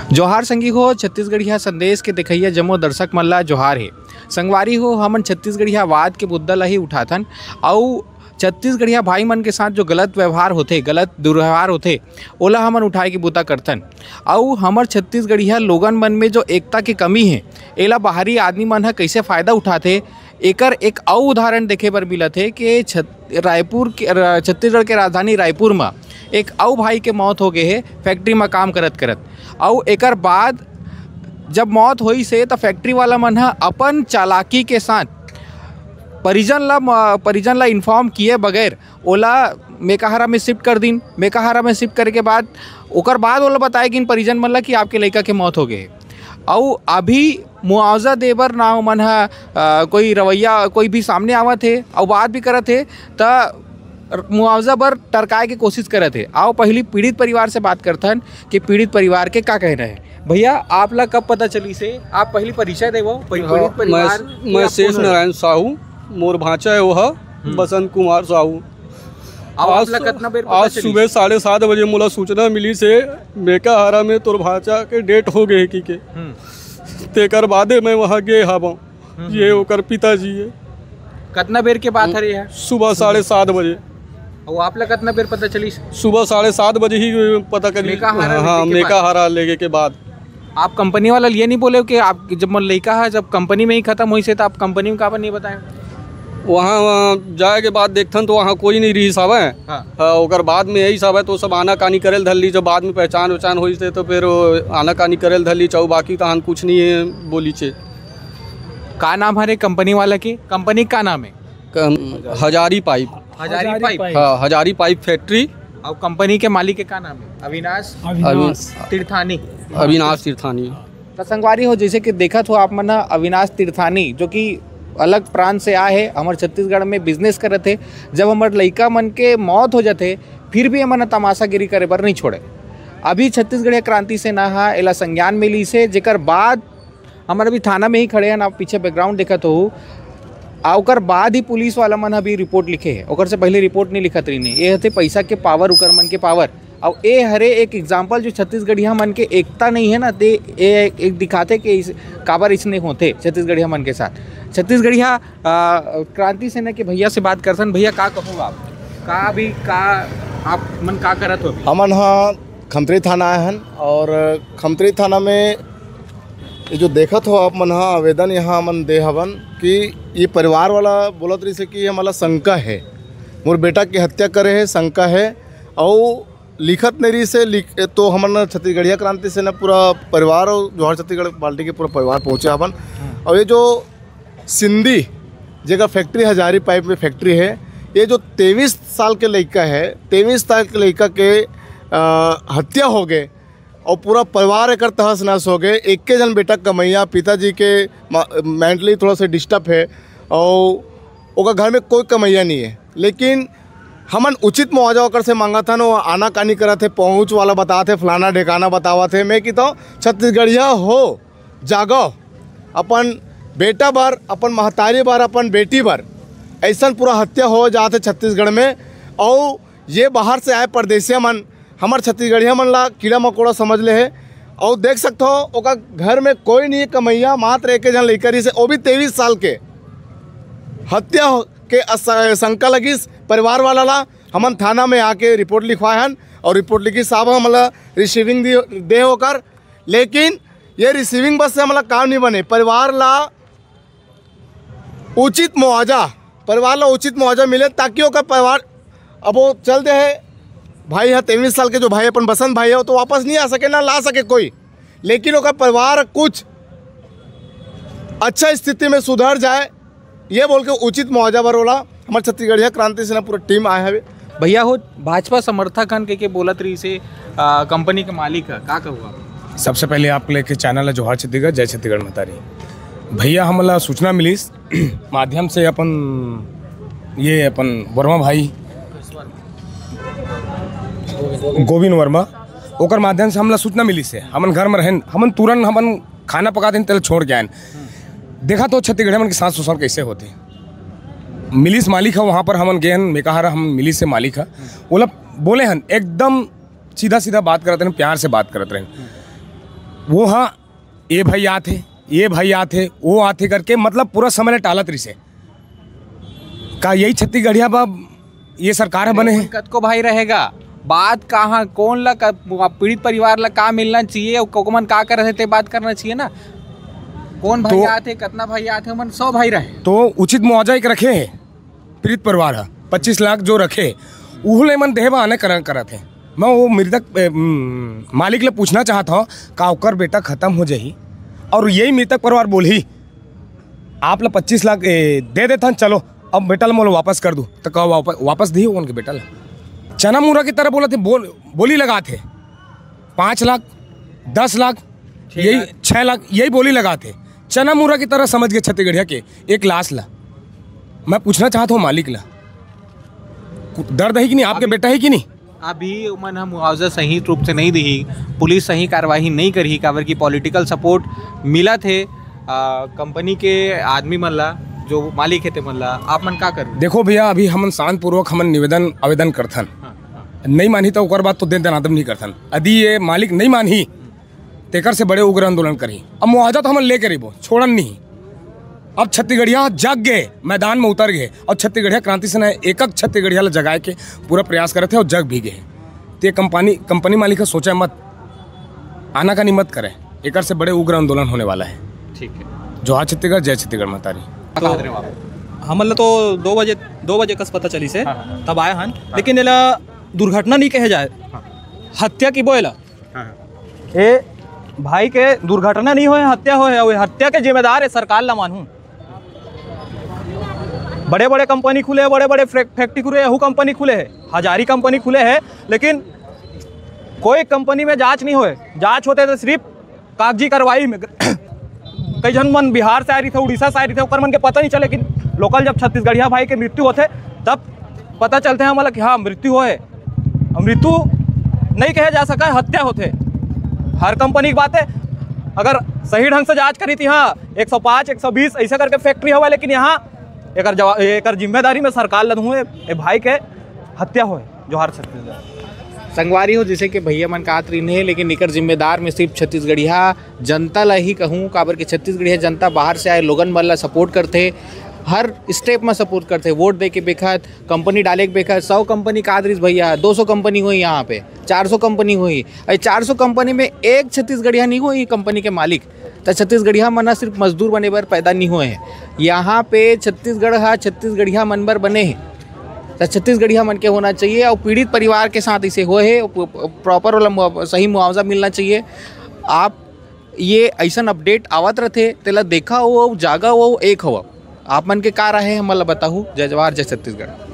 जोहार संगी हो छत्तीसगढ़िया संदेश के देखिया जमो दर्शक मल्ला जोहार है। संगवारी हो हमन छत्तीसगढ़िया वाद के मुद्दा ला ही उठाथन और छत्तीसगढ़िया भाई मन के साथ जो गलत व्यवहार होते, गलत दुर्व्यवहार होते, ओला हमन उठाए के बूता करथन। और हमर छत्तीसगढ़िया लोगन मन में जो एकता की कमी है एला बाहरी आदमी मन ह कैसे फ़ायदा उठाते, एकर एक और उदाहरण देखे बर मिलत है कि छत्तीसगढ़ के राजधानी रायपुर में एक और भाई के मौत हो गए है फैक्ट्री में काम करत करत। और एकर बाद जब मौत हुई से तो फैक्ट्री वाला मन ह अपन चालाकी के साथ परिजन ला इन्फॉर्म किए बगैर ओला मेकाहारा में शिफ्ट कर दिन। मेकाहारा में शिफ्ट करे के बाद ओकर बाद ओला बताए कि इन परिजन मन ला कि आपके लड़का के मौत हो गए। और अभी मुआवजा देबर नाव मन ह कोई रवैया कोई भी सामने आवत है और बात भी करत है तो मुआवजा बर टरकाए के कोशिश करत है। आओ पहली पीड़ित परिवार से बात करथन कि पीड़ित परिवार के क्या कहना है। भैया आप ला कब पता चली से, आप पहली परिचय देवो पीड़ित परिवार। मैं शेष नारायण साहू, मोर भांचा है वह बसंत कुमार साहू। आज सुबह 7:30 बजे मोला सूचना मिली से मेकाहारा में तोर भांचा के डेट हो गए की के तेकर बादे मैं वहाँ गे हवा। ये ओकर पिताजी है। कितना बेर के बात है? सुबह 7:30 बजे। और आप ला कितना बेर पता चली? सुबह 7:30 बजे ही पता करी। हाँ, मेकाहारा लेके के बाद। आप कंपनी वाला ये नहीं बोले कि आप जब लड़का है जब कंपनी में ही खत्म हुई से तो आप कंपनी में काबर नहीं बताए? वहाँ जाए के बाद देखथन तो वहाँ कोई नहीं रही सब है। हाँ, ओकर बाद में यही सब है तो सब आना कानी करेल धर ली। जब बाद में पहचान वहचान हुई से तो फिर आना कानी करेल धर ली। चाहो बाकी तो हम कुछ नहीं है बोली चे। का नाम है कंपनी वाला की? कंपनी का नाम है हजारी पाइप। हाँ, हजारी पाइप फैक्ट्री। और कंपनी के मालिक के का नाम है? अविनाश तीर्थानी। तो संगवारी हो जैसे कि देखा तो आप मन अविनाश तीर्थानी जो कि अलग प्रांत से आए है, हमारे छत्तीसगढ़ में बिजनेस करत थे। जब हमारे लड़का मन के मौत हो जाते फिर भी हमन तमाशागिरी करे बर नहीं छोड़े। अभी छत्तीसगढ़िया क्रांति से ना हा एला संज्ञान मिली से जेकर बाद हमारे अभी थाना में ही खड़े हैं। आप पीछे बैकग्राउंड देखत हो। ओकर बाद ही पुलिस वाला मन अभी रिपोर्ट लिखे है। ओकर से पहले रिपोर्ट नहीं लिखत रही नहीं। ये हते पैसा के पावर, उकर मन के पावर। और ये हरे एक एग्जाम्पल जो छत्तीसगढ़िया मन के एकता नहीं है ना, ते एक दिखाते कि काबर इसने होते छत्तीसगढ़िया मन के साथ। छत्तीसगढ़िया क्रांति सेना के भैया से बात करसन। भैया का कहो आप का अभी का आप मन का करत हो? हमन हाँ खमतरी थाना आए हन और खमतरी थाना में जो देखत हो आप मन हाँ आवेदन यहाँ मन दे हवन कि ये परिवार वाला बोलत रही से कि हमारा शंका है मोर बेटा की हत्या करे है, शंका है। और लिखत नहीं रही से तो हमन छत्तीसगढ़िया क्रांति से न पूरा परिवार और जोहार छत्तीसगढ़ पार्टी के पूरा परिवार पहुँचे हवन। और ये जो सिंधी जगह फैक्ट्री हजारी पाइप में फैक्ट्री है, ये जो 23 साल के लड़का है, 23 साल के लड़का के हत्या हो गए और पूरा परिवार एक तहस नहस हो गए। एक के जन बेटा कमैया, पिताजी के मेंटली थोड़ा सा डिस्टर्ब है और ओका घर में कोई कमैया नहीं है। लेकिन हमन उचित मुआवजा ओकर से मांगा था। वो आना कानी करा थे, पहुँच वाला बता थे, फलाना ढेकाना बतावा थे। मैं कहता हूँ छत्तीसगढ़िया हो जागो, अपन बेटा बार, अपन महतारी बार, अपन बेटी बार ऐसा पूरा हत्या हो जाते छत्तीसगढ़ में। और ये बाहर से आए परदेसिया मन हमारे छत्तीसगढ़िया मन ला कीड़ा मकोड़ा समझ ले है। और देख सकते हो ओका घर में कोई नहीं कमैया, मात्र एक जन लड़का से, वो भी 23 साल के हत्या के शंका लगी परिवार वाला ला। हमन थाना में आके रिपोर्ट लिखवाए हन और रिपोर्ट लिखी साहब हमला रिसीविंग दे होकर। लेकिन ये रिसीविंग बस से हमारा काम नहीं बने। परिवार ला उचित मुआवजा मिले ताकि ओका परिवार अब वो चल दे है। भाई है 23 साल के जो भाई अपन बसंत भाई है तो वापस नहीं आ सके ना ला सके कोई। लेकिन ओका परिवार कुछ अच्छा स्थिति में सुधर जाए ये बोल के उचित मुआवजा बरोला हमारे छत्तीसगढ़िया क्रांति से ना पूरा टीम आया है। भैया हो भाजपा समर्थक हन के बोलत रही से कंपनी के मालिक है का कहूँ? सबसे पहले आप लेके चैनल है जोहार छत्तीसगढ़, जय छत्तीसगढ़ महतारी। भैया हमला सूचना मिली माध्यम से अपन वर्मा भाई गोविंद वर्मा ओकर माध्यम से हमला सूचना मिली से हमन घर में रहन, हमन तुरंत हमन खाना पका दें तेल छोड़ के आए। देखा तो छत्तीसगढ़ मन के साथ शोषण कैसे होते। मिलिस मालिक है वहाँ पर हमन गए हन मेकाहारा, हम मिलिस से मालिक है वो लोग बोले हन एकदम सीधा सीधा बात करते हैं, प्यार से बात करते रहे। वो हाँ ये भाई आते, ये भाई आते, वो आते करके मतलब पूरा समय टालत रही से का यही छत्तीसगढ़िया बाब ये सरकार है बने हैं। कद को भाई रहेगा बात कहाँ कौन ला पीड़ित परिवार ला का मिलना चाहिए और कोकमन का कर रहे थे बात करना चाहिए ना। कौन भाई आते कितना भाई आते मन 100 भाई रहे तो उचित मुआवजा एक रखे है पीड़ित परिवार है 25 लाख जो रखे उहले मन देहबा आने करा थे। मैं वो मृतक मालिक ले पूछना चाहता हूँ का ओकर बेटा खत्म हो जाही और यही मृतक परिवार बोली आप ला 25 लाख दे देता चलो अब बेटा ला मोला वापस कर दूँ तो कहो वापस दी उनके बेटा ला चना मूरा की तरह बोला थे बोली लगा थे 5 लाख 10 लाख यही 6 लाख यही बोली लगा थे चना मूरा की तरह समझ गए छत्तीसगढ़िया के एक लाश ला। मैं पूछना चाहता हूँ मालिक ला दर्द है कि नहीं आपके बेटा है कि नहीं। अभी मन हम मुआवजा सही रूप से नहीं दी पुलिस सही कार्रवाई नहीं करी काबर की पॉलिटिकल सपोर्ट मिला थे कंपनी के आदमी मन ला जो मालिक है ते मन ला आप मन का कर। देखो भैया अभी हमन शांतिपूर्वक हमन निवेदन आवेदन करथन नहीं मानी तो ओकर बात तो देन दनादम नहीं करथन यदि ये मालिक नहीं मानी तेकर से बड़े उग्र आंदोलन करी। अब मुआवजा तो हमन ले करी वो छोड़न नहीं। अब छत्तीसगढ़िया जग गए मैदान में उतर गए और छत्तीसगढ़िया क्रांति सेना एक छत्तीसगढ़िया जगाए के पूरा प्रयास करे थे और जग भी गए। तो कंपनी मालिक का सोचा मत आना का नहीं मत करे एक से बड़े उग्र आंदोलन होने वाला है। ठीक है जोहार छत्तीसगढ़ जय छत्तीसगढ़ मातारी। तो हमन तो 2 बजे कस पता चली से तब आए हन लेकिन एला दुर्घटना नहीं कहे जाए हत्या की बोला ए भाई के दुर्घटना नहीं होए हत्या होए और हत्या के जिम्मेदार है सरकार ला मानूं। बड़े बड़े कंपनी खुले बड़े बड़े फैक्ट्री खुले हु कंपनी खुले है हजारी कंपनी खुले है लेकिन कोई कंपनी में जांच नहीं होए। जांच होते तो सिर्फ कागजी कार्रवाई में कई जन मन बिहार से आ रही थे उड़ीसा से आ रही थे ओकर मन के पता नहीं चले लेकिन लोकल जब छत्तीसगढ़िया भाई के मृत्यु होते तब पता चलते हैं मतलब कि हाँ मृत्यु होए। मृत्यु नहीं कहे जा सका हत्या होते हर कंपनी की बात है। अगर सही ढंग से जांच करी थी हाँ 105 120 ऐसा करके फैक्ट्री हुआ लेकिन यहाँ एक जिम्मेदारी में सरकार लद हुए भाई के हत्या हुए जो हर छत्तीसगढ़ संगवारी हो जैसे कि भैया मन का आतरी नहीं लेकिन निकर जिम्मेदार में सिर्फ छत्तीसगढ़िया जनता ला ही कहूँ काबर के छत्तीसगढ़िया जनता बाहर से आए लोगन मन ला सपोर्ट करते हर स्टेप में सपोर्ट करते वोट दे के बेखत कंपनी डाले के बेखत 100 कंपनी का आदरिस भैया 200 कंपनी हुई यहाँ पे 400 कंपनी हुई 400 कंपनी में एक छत्तीसगढ़िया नहीं हुई कंपनी के मालिक तो छत्तीसगढ़िया मन सिर्फ मजदूर बने बर पैदा नहीं हुए हैं यहाँ पे छत्तीसगढ़ छत्तीसगढ़िया मन बर बने हैं तो छत्तीसगढ़िया मन के होना चाहिए और पीड़ित परिवार के साथ इसे हुए है प्रॉपर वाला सही मुआवजा मिलना चाहिए। आप ये ऐसा अपडेट आवत रहते तेला देखा हो जागा हो एक हो आप मन के का रहे हमला बताहू जय जवाहर जय छत्तीसगढ़।